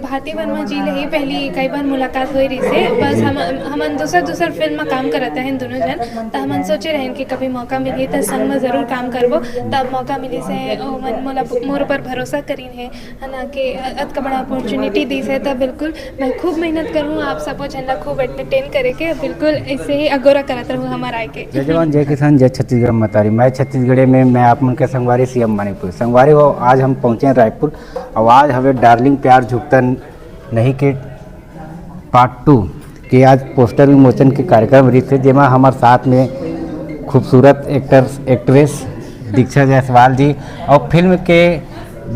भारती वर्मा जी ले ही पहली कई बार मुलाकात हुई रही से बस हम दूसर फिल्म में काम करते हैं दोनों जन तो हम सोचे रहें कि कभी मौका मिली तो संग में ज़रूर काम करबो तब मौका मिली से मन मोर ऊपर भरोसा करीन है ना कि अत बड़ा अपॉर्चुनिटी दी से तो बिल्कुल मैं खूब मेहनत करूँ आप सबको झंडा खूब एंटरटेन करे के बिल्कुल ऐसे ही अगोरा करत रहूँ हमारा के जय जवान जय किसान जय छत्तीसगढ़ मतारी। मैं छत्तीसगढ़ में मैं आप मन के संगवारी सीएम मणिपुर संगवारी हो। आज हम पहुँचे हैं रायपुर और आज हमें डार्लिंग प्यार झुकता नहीं के पार्ट 2 के आज पोस्टर विमोचन के कार्यक्रम रही थे जिसमें हमारे साथ में खूबसूरत एक्ट्रेस दीक्षा जायसवाल जी और फिल्म के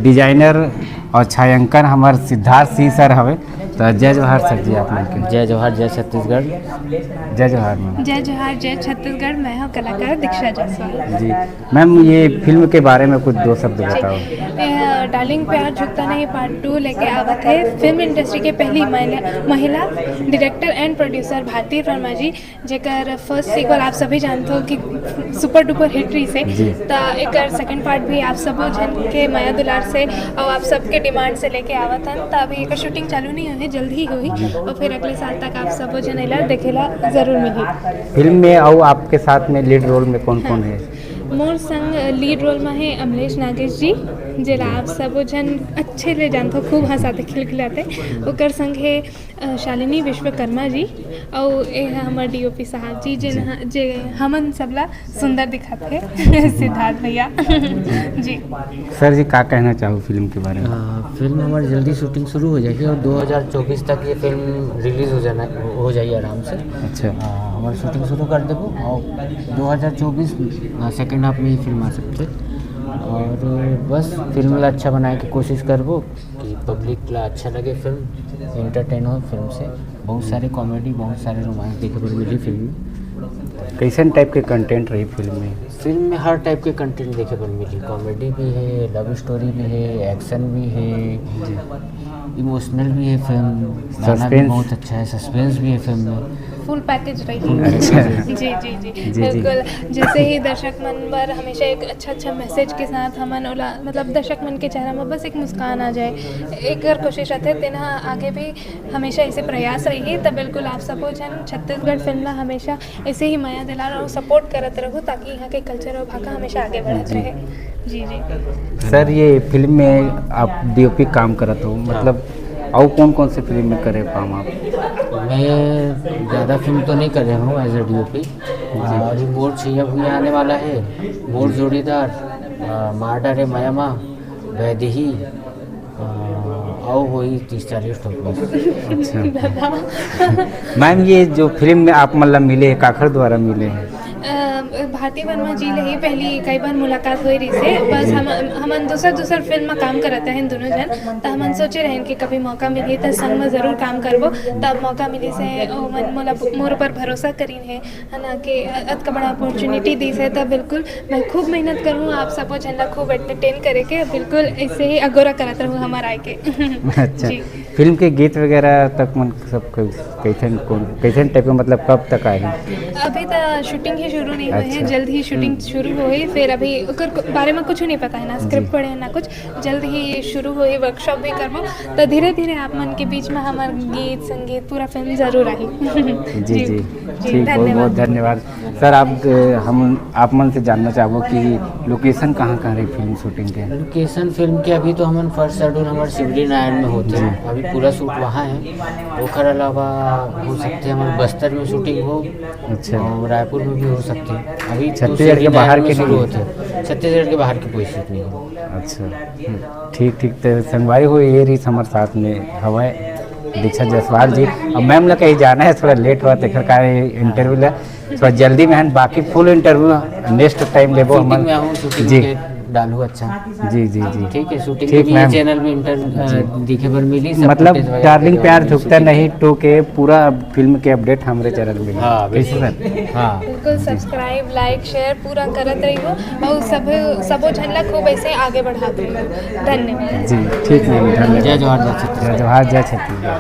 डिजाइनर और छायांकन हमारे सिद्धार्थ सिंह सर हवे। तो जय जोहार सर जी आप मन के। जय जोहार जय छत्तीसगढ़। जय जोहार मैम। जय जोहार जय छत्तीसगढ़। मैं हूँ कलाकार दीक्षा जायसवाल जी मैम, ये फिल्म के बारे में कुछ 2 शब्द बताओ। डार्लिंग प्यार झुकता नहीं पार्ट 2 लेके आवत है। फिल्म इंडस्ट्री के पहली महिला director and producer Bharti Verma ji जेकर फर्स्ट सीक्वल आप सभी जानते हो कि सुपर डुपर हिट रही से तो एक सेकंड पार्ट भी आप सब जन के माया दुलार से और आप सबके डिमांड से लेके आवत हन। तो अभी एक शूटिंग चालू नहीं हुई, जल्द ही हुई और फिर अगले साल तक आप सब जन देखेला जरूर मिली। फिल्म में और आपके साथ में लीड रोल में कौन कौन है? मोर संग लीड रोल में है अमलेश नागेश जी जेला आप सब जन अच्छे ले जानते हो, खूब हंसाते खिलखिलाते। ओकर संग है शालिनी विश्वकर्मा जी और ये हमारे डीओपी साहब जी जे हमन सबला सुंदर दिखाते हैं सिद्धार्थ भैया जी। सर जी क्या कहना चाहो फिल्म के बारे में? फिल्म हमारी जल्दी शूटिंग शुरू हो जाएगी और 2024 तक ये फिल्म रिलीज़ हो जाएगी आराम से। अच्छा, हमारी शूटिंग शुरू कर देबो और 2024 सेकेंड हाफ में ही फिल्म आ सकते और बस फिल्म ला अच्छा बनाए की कोशिश करबो कि पब्लिक ला अच्छा लगे, फिल्म एंटरटेन हो। फिल्म से बहुत सारे कॉमेडी बहुत सारे रोमांस देखे पर मिली फिल्म में। कैसन टाइप के कंटेंट रही फिल्म में? फिल्म में हर टाइप के कंटेंट देखे पर मिली, कॉमेडी भी है, लव स्टोरी भी है, एक्शन भी है, इमोशनल भी है, फिल्म गाना भी बहुत अच्छा है, सस्पेंस भी है फिल्म में, फुल पैकेज रही। अच्छा। जी जी जी बिल्कुल। जैसे ही दर्शक मन पर हमेशा एक अच्छा मैसेज के साथ हमन ओला मतलब दर्शक मन के चेहरा में बस एक मुस्कान आ जाए, एक अगर कोशिश रहते तेना आगे भी हमेशा ऐसे प्रयास रही तो बिल्कुल आप सब जन छत्तीसगढ़ फिल्म ला हमेशा ऐसे ही माया दिलार और सपोर्ट करते रहो ताकि यहाँ के कल्चर और भाषा हमेशा आगे बढ़ते रहे। जी जी सर, ये फिल्म में आप डीओपी काम करते हो, मतलब और कौन से फिल्म में करे काम आप? मैं ज़्यादा फिल्म तो नहीं कर रहा हूँ एज ए डीओपी। अभी बोर्ड छैया भूया आने वाला है, बोर्ड जोड़ीदार, मार डारे मयामा, वैदेही और वही 30-40 ठोक। अच्छा मैम, ये जो फिल्म में आप मतलब मिले हैं काखर द्वारा मिले हैं? भारती वर्मा जी ले ही पहली कई बार मुलाकात हुई रही से बस हम दूसर फिल्म में काम करते हैं दोनों जन तो हम सोचे रहें कि कभी मौका मिली तो संग में ज़रूर काम करबो तब मौका मिली से मोर ऊपर भरोसा करीन है ना कि अत बड़ा अपॉर्चुनिटी दी से तो बिल्कुल मैं खूब मेहनत करूँ आप सबको झंडा खूब एंटरटेन करे के बिल्कुल ऐसे ही अगोरा करते रहूँ हमारा के। अच्छा, फिल्म के गीत वगैरह तक मन सब कैसन टाइप का मतलब कब तक आएगी? अभी तो शूटिंग ही शुरू नहीं हुई है, अच्छा। जल्द ही शूटिंग शुरू हुई, फिर अभी ओकर बारे में कुछ नहीं पता है ना, स्क्रिप्ट पढ़े हैं ना कुछ, जल्द ही शुरू हुई, वर्कशॉप भी करबो तो धीरे धीरे आप मन के बीच में हमार गीत संगीत पूरा फिल्म जरूर आई। जी जी ठीक, बहुत बहुत धन्यवाद सर। आप मन से जानना चाहो कि लोकेशन कहाँ रही फिल्म शूटिंग के? लोकेशन फिल्म के अभी तो हम फर्स्ट शेड्यूल हमारे शिवरी नारायण में होते हैं, अभी पूरा शूट वहाँ है। ओखर अलावा हो सकते हैं हमारे बस्तर में शूटिंग हो, अच्छा, और रायपुर में भी हो सकती है। अभी छत्तीसगढ़ के बाहर के शुरू होते हैं, छत्तीसगढ़ के बाहर की कोई शूट नहीं है। अच्छा ठीक तो संगवारी हो ये रही हमारे साथ में हवाए दीक्षा जायसवाल जी। और मैम लोग कहीं जाना है, थोड़ा लेट हुआ तेखर का इंटरव्यू ला थोड़ा जल्दी में है, बाकी फुल इंटरव्यू नेक्स्ट टाइम लेबो हम जी डालू। अच्छा जी जी जी ठीक है, शूटिंग ठीक भी मैम। चैनल में दिखे पर मिली मतलब डार्लिंग प्यार झुकता नहीं 2 के पूरा फिल्म के अपडेट हमारे चैनल में। हाँ कैसे सर? हाँ बिल्कुल सब्सक्राइब लाइक शेयर पूरा करत रही हो और सबो झंडा खूब ऐसे आगे बढ़ाते रहो। धन्यवाद जी ठीक मैम, धन्यवाद। जय जोहार जय छत्तीसगढ़। जय जोहार जय छत्तीसगढ़।